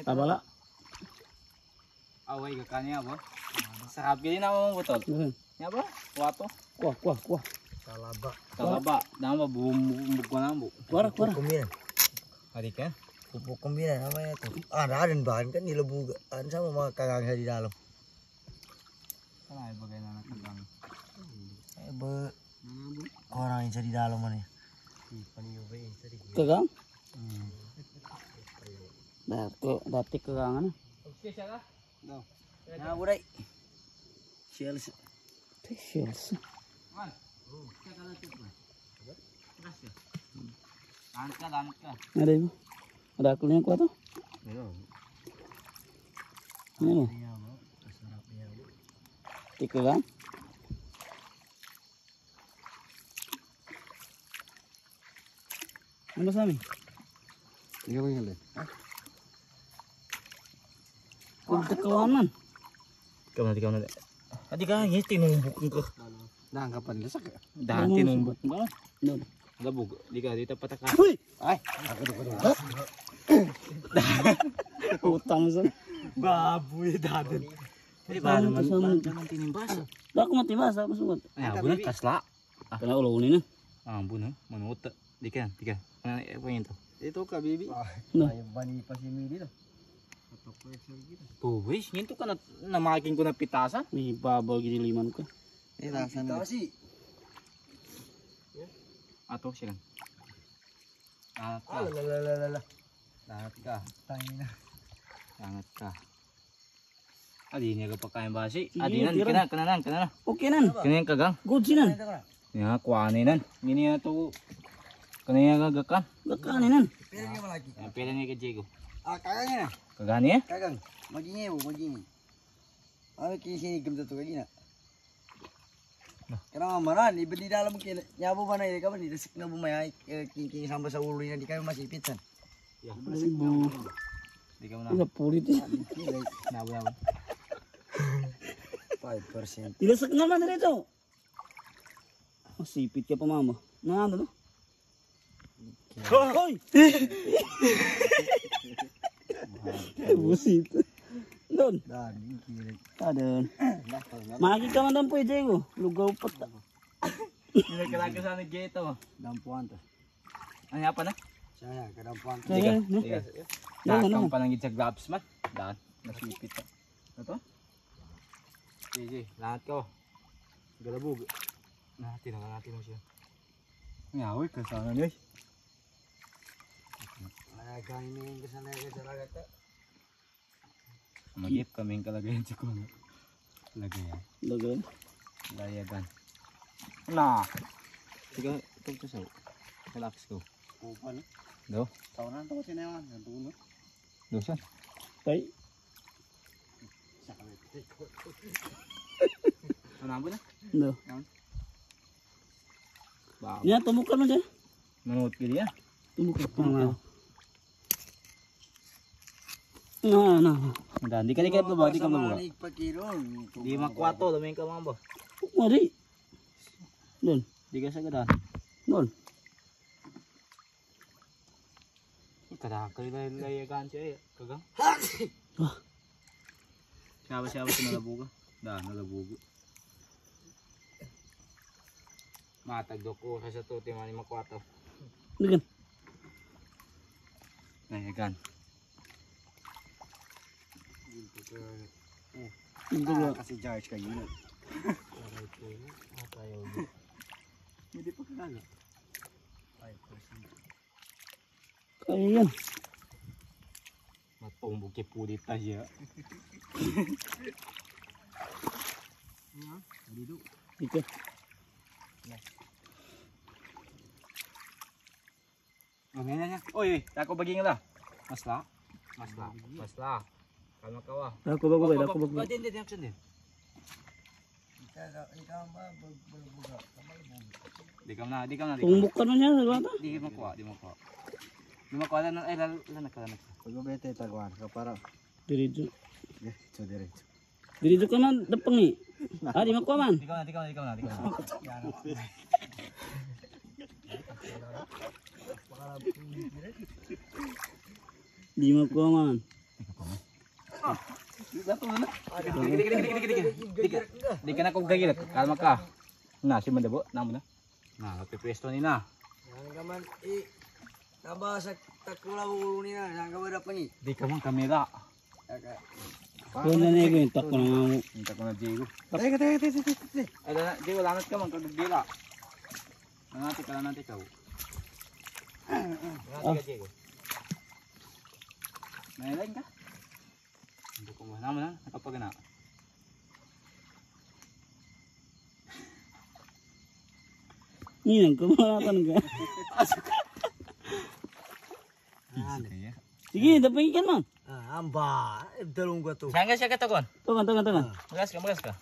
Tabala. Away kakaknya apa? Sarap gini nama betul. Ini apa? Kuato. Kuah. Talaba. Nama bumbu nambu. Kuara. Kumbiran. Adik kan? Pupuk kumbiran namanya tuh. Ada bahan kan dilebukan sama kakang di dalam. Salah bagaimana kembang. Orang yang di dalam mana? Kegang. Nah, datik kegangan. Oke, siapa? No. Nah, budai. Shells. Man. Kita kalau tuh. Terus ya. Langka. Ada ibu. Ada akulnya kuat tuh. Ini. Tiga kan? Ano sami? Iya bener. Kunti kawanan. Kamu. Tadi kan ini tinumbuk ko. Nah, kapan lesak ya? Dahil tinumbuk. Doon. Labog. Di ka dito pataka. Uy! Ay, aku tuh. Utang sa. Baboy dadin. Di ba naman tinimbas? Dako matibas sa masugod. Ay, abon kasla. Kana ulo ni na. Ambon manuot. Di ka. Ano yun to? Itu kak bibi. No. Ay, bani pa si Midi tuh. Buwis, yun to ka namakin ko na pitasan. May babaw gini liman ko. Eh, lasan na. Kasi. Ato siya. Lalalala. Langat ka. Tangin na. Langat ka. Adi niya ka pagkain basi. Sige, Adi nan, tira. kananan. Okay nan. Kanayan kagang. Good sinan. Ya, kuanin nan. Ngini na to. Kanayan kagakan. Gakanin nan. Pero nga malaki. Yang pila niya ka Diego. Ah, kakangnya na. Kagani ya? Kagang. Magingay mo, magingay. Ano kisini gamta to kagina? Karena maran iba di dalam kila nyabo mana ini kapan di desik na bumaya king sampai sa ulo niya di kami masih pitsan. Ya. Ibu. Di ka mo na. Isa pulit eh. Nabo. 5%. Ilasak naman dito. Masipit ka pa mama. Na ano no? Hoy! Busit. Doon. Dan kiri. Adon. Magi ka man doon po, Diego. Lugaw pa ta. Nilagkalagay sa nag-gate. Dampuan to. Ano nga pa na? Saya kadampuan. Kaya, no? Nakakang pa nang sa gloves man. Daan. Nasipit. Ito? Sige, lahat ko. Galabog. Natin mo siya. Ngawi, kasana niya. Ay, kainin kesana ke talaga ta. Magip kaming kalagayan sa kuno. Lagayan. Lagay. Layagan. Nah. Sige, ito sa. Relax ko. Upan. Do. Tawanan to sinayan, nanduno. Dosa. Tay. Ano na? No. Ba. Ya, tumukan mo dyan. Manood ka diyan. Tumukan pa. Nah. Dan di kali ba di ka mo. Balik pakirong. Di makwato dami ka mga ba. Mari. Doon. Di ka sa gadan. Doon. Kadakal layagan siya kagang. Siapa sa nalabuga? Da, nalabuga. Matagdo ko sa tuti man makwato. Doon. Layagan. Ito ba? Kasi George kayo yun. Hindi pa kagana. 5%. Kaya yan. Matumbog kay pulit ta siya. Ito. Ano niya? Oy, tako baging la. Masla. Kalma ka wa. Ako ba? Din action din. Ikaw ba buga? Di ka na. Tumbukan mo niya. Di mo kuha. Di mo kuha lang ay lanak. Pagbabete tagwan ka para. Diretso. Diretso diretso. Diretso ka man. Dapang ni. Di makuha man. Di ka na. Di makuha man. Di ka na kong gagilak. Kalma ka. Na, si Mandabo. Namo na. Na, napipresto ni na. Yang kaman tambah sa takula ulo niya, yang kaman dapat ni. Di ka man kamera. Kung na na yung tak ko na nga mo. Minta ko na Diego. Teka. Ay, Diego, langat ka man. Kagagila. Langat ka, langat ikaw. Langat ka, Diego. May line ka? Hindi ko mo. Namo na. Nakapagana. Ninang kumatan ka. Sige, dapat ikan man. Amba, dalung gua tuh. Siya ka takon. Tungan. Magas ka.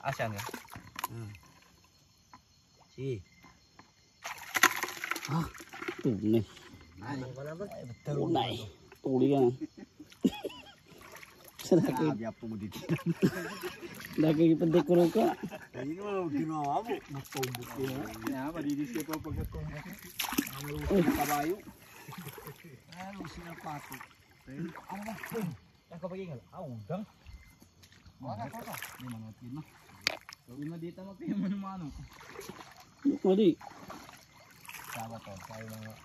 Asyan ka. Si. Tunay. Tunay. Tuli ka na. Sadaki. Apa mo dito? Daki ipadekoro ka. Ini mah ginawa mo, matumbok din. Ya, madidis ka pa pagkatumbok. Kabayo. Ano sila pato? Ano ba? Ang kapagingal. Udang. Wala. Di manot din na. Gawin mo dito magkayo mo ng manok. Mali. Sabat to. Sayo mga.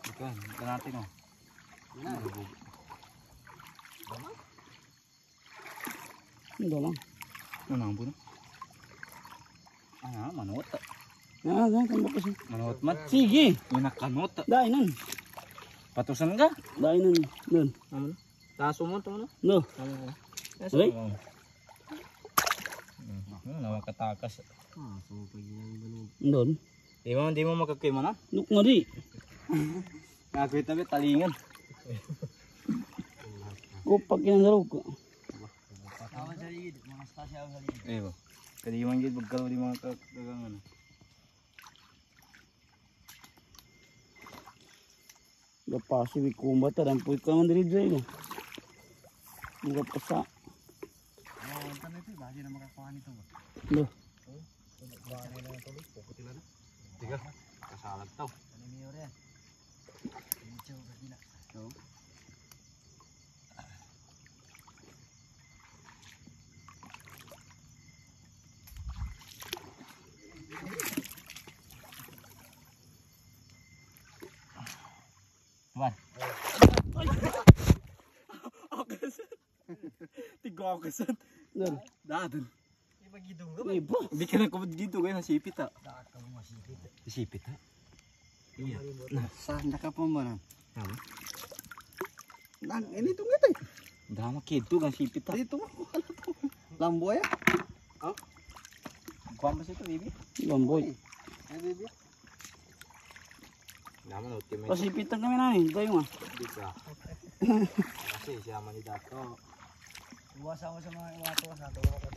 Ito natin o. Hindi lang. Ano ang puno? Manot. Kambak kasi. Manot man. Sige. Yung nakanot. Dahil nun. Patusan ka. Dahil nun. Nun. Taso mo ito ano? No. Uy. Nawakatakas. Doon. Di mo makakima na? Nuk nga di. Nakakita ba talingan? Pag kinandaro ko. Awan sa ligid, mga stasya sa ligid. Eh ba? Kadi man gid bagkalo di mga kagangan. Gapasi wi kumba ta dan puy ka man diri dre. Mga pasa. Antan itu bahagia na makakuha nito ba? No. Bahagia na ito, puputila na. Tiga. Kasalag taw. Ano niyo rin? Inicho ba gina? Tuan. Tigawasan. Doon. Dadun. Iba gidong ka Uy, ba? Hindi ka na kumad gitu kayo nasipit ha. Dapat ka mo masipit. Nasipit ha? Iya. Saan ka pa man? Ano? Nang ini tuh ngete. Dama kito ang sipit ha. Dito. Lamboy. Kuwan ba siya ito, baby? Lamboy. Bibi. Dama na ultimate. Pasipitan kami namin. Tayo nga. Hindi ka. Kasi siya man ni Dato. Iwasan mo sa mga iwato sa tulong ka